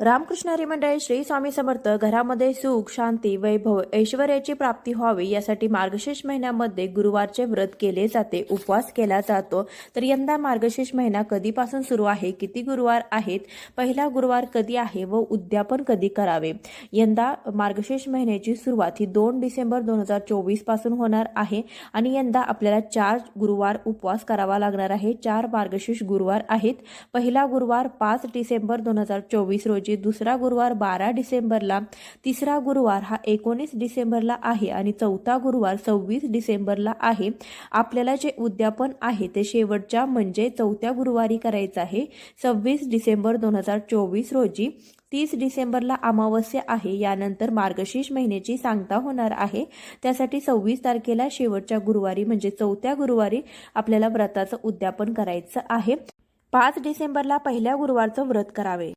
रामकृष्ण हरी मंडळी श्री स्वामी समर्थ. घरामध्ये सुख, शांती, वैभव, ऐश्वर्याची प्राप्ती व्हावी यासाठी मार्गशीर्ष महिन्यामध्ये गुरुवारचे व्रत केले जाते, उपवास केला जातो. तर यंदा मार्गशीर्ष महिना कधीपासून सुरू आहे, किती गुरुवार आहेत, पहिला गुरुवार कधी आहे व उद्यापन कधी करावे. यंदा मार्गशीर्ष महिन्याची सुरुवात ही 2 डिसेंबर 2024 पासून होणार आहे आणि यंदा आपल्याला 4 गुरुवार उपवास करावा लागणार आहे. 4 मार्गशीर्ष गुरुवार आहेत. पहिला गुरुवार 5 डिसेंबर 2024 रोजी, दुसरा गुरुवार 12 डिसेंबरला, तिसरा गुरुवार हा 19 डिसेंबरला आहे आणि चौथा गुरुवार 26 डिसेंबरला आहे. आपल्याला जे उद्यापन आहे ते शेवटच्या म्हणजे चौथ्या गुरुवारी करायचं आहे, 26 डिसेंबर 2024 रोजी. 30 डिसेंबरला अमावस्या आहे. यानंतर मार्गशीर्ष महिन्याची सांगता होणार आहे. त्यासाठी 26 तारखेला शेवटच्या गुरुवारी म्हणजे चौथ्या गुरुवारी आपल्याला व्रताचं उद्यापन करायचं आहे. 5 डिसेंबरला पहिल्या गुरुवारचं व्रत करावे.